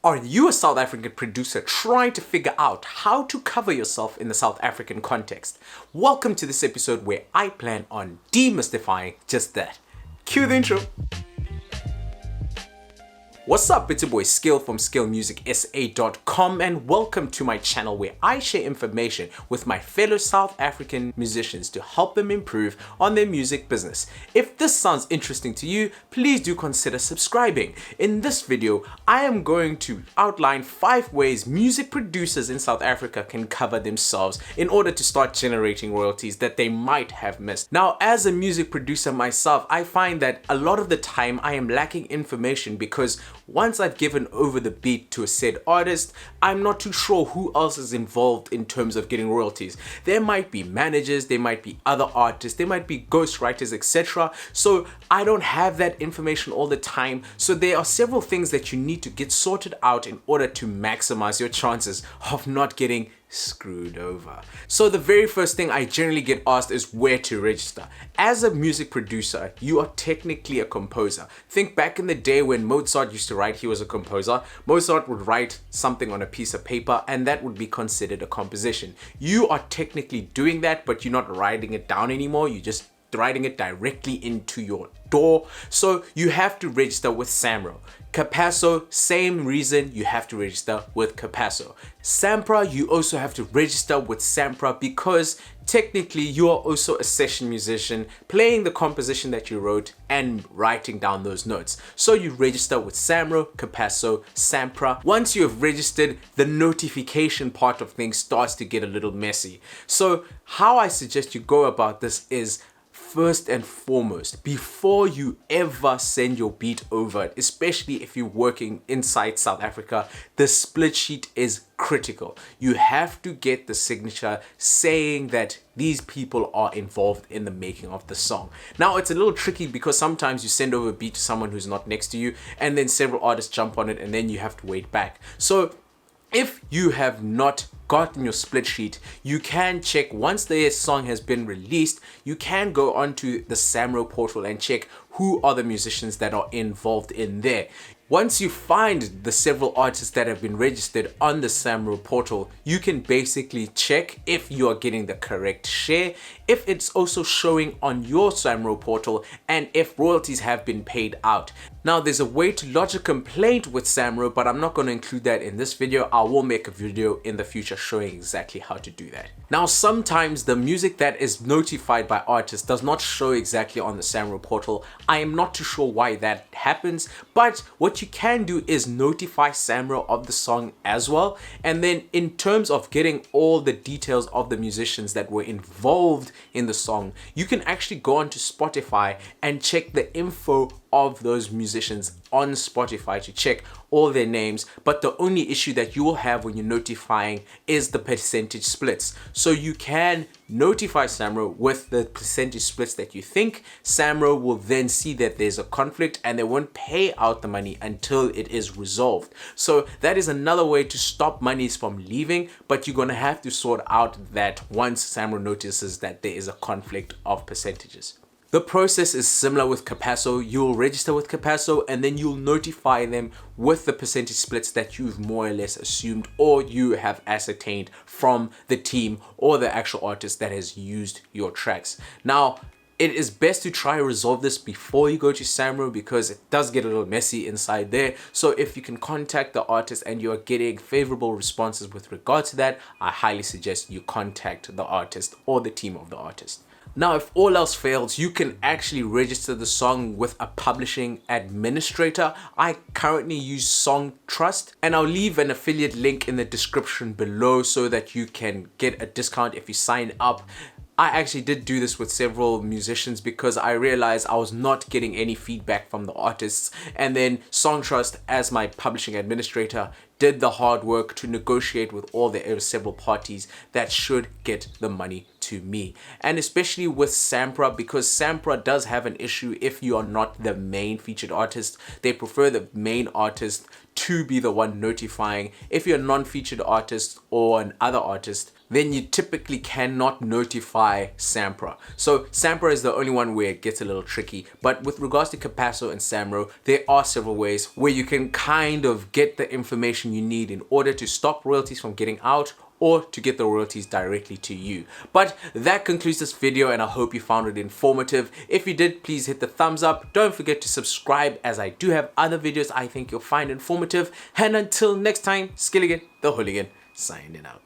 Are you a South African producer trying to figure out how to cover yourself in the South African context? Welcome to this episode where I plan on demystifying just that. Cue the intro. What's up, it's your boy Skill from skillmusicsa.com and welcome to my channel where I share information with my fellow South African musicians to help them improve on their music business. If this sounds interesting to you, please do consider subscribing. In this video, I am going to outline 5 ways music producers in South Africa can cover themselves in order to start generating royalties that they might have missed. Now, as a music producer myself, I find that a lot of the time I am lacking information because once I've given over the beat to a said artist, I'm not too sure who else is involved in terms of getting royalties. There might be managers, there might be other artists, there might be ghostwriters, etc. So I don't have that information all the time. So there are several things that you need to get sorted out in order to maximize your chances of not getting screwed over. So the very first thing I generally get asked is where to register. As a music producer, you are technically a composer. Think back in the day when Mozart used to write, he was a composer. Mozart would write something on a piece of paper and that would be considered a composition. You are technically doing that, but you're not writing it down anymore. You're just writing it directly into your door. So you have to register with SAMRO. Capasso, same reason you have to register with Capasso. SAMPRA, you also have to register with SAMPRA because technically you are also a session musician playing the composition that you wrote and writing down those notes. So you register with SAMRO, Capasso, SAMPRA. Once you have registered, the notification part of things starts to get a little messy. So how I suggest you go about this is, first and foremost, before you ever send your beat over, especially if you're working inside South Africa, the split sheet is critical. You have to get the signature saying that these people are involved in the making of the song. Now, it's a little tricky because sometimes you send over a beat to someone who's not next to you and then several artists jump on it and then you have to wait back. So if you have not gotten your split sheet, you can check once the song has been released. You can go onto the SAMRO portal and check who are the musicians that are involved in there. Once you find the several artists that have been registered on the SAMRO portal, you can basically check if you are getting the correct share, if it's also showing on your SAMRO portal, and if royalties have been paid out. Now, there's a way to lodge a complaint with SAMRO, but I'm not going to include that in this video. I will make a video in the future showing exactly how to do that. Now, sometimes the music that is notified by artists does not show exactly on the SAMRO portal. I am not too sure why that happens, but what you can do is notify SAMRO of the song as well. And then in terms of getting all the details of the musicians that were involved in the song, you can actually go onto Spotify and check the info of those musicians on Spotify to check all their names. But the only issue that you will have when you're notifying is the percentage splits. So you can notify SAMRO with the percentage splits that you think. SAMRO will then see that there's a conflict and they won't pay out the money until it is resolved. So that is another way to stop monies from leaving, but you're going to have to sort out that once SAMRO notices that there is a conflict of percentages. The process is similar with Capasso. You'll register with Capasso and then you'll notify them with the percentage splits that you've more or less assumed or you have ascertained from the team or the actual artist that has used your tracks. Now, it is best to try to resolve this before you go to SAMRO because it does get a little messy inside there. So if you can contact the artist and you're getting favorable responses with regard to that, I highly suggest you contact the artist or the team of the artist. Now, if all else fails, you can actually register the song with a publishing administrator. I currently use Song Trust, and I'll leave an affiliate link in the description below so that you can get a discount if you sign up. I actually did do this with several musicians because I realized I was not getting any feedback from the artists, and then Song Trust, as my publishing administrator, did the hard work to negotiate with all the several parties that should get the money to me. And especially with SAMPRA, because SAMPRA does have an issue if you are not the main featured artist. They prefer the main artist to be the one notifying. If you're a non-featured artist or an other artist, then you typically cannot notify SAMRO. So SAMRO is the only one where it gets a little tricky. But with regards to Capasso and SAMRO, there are several ways where you can kind of get the information you need in order to stop royalties from getting out or to get the royalties directly to you. But that concludes this video, and I hope you found it informative. If you did, please hit the thumbs up. Don't forget to subscribe, as I do have other videos I think you'll find informative. And until next time, Skilligan the Hooligan signing out.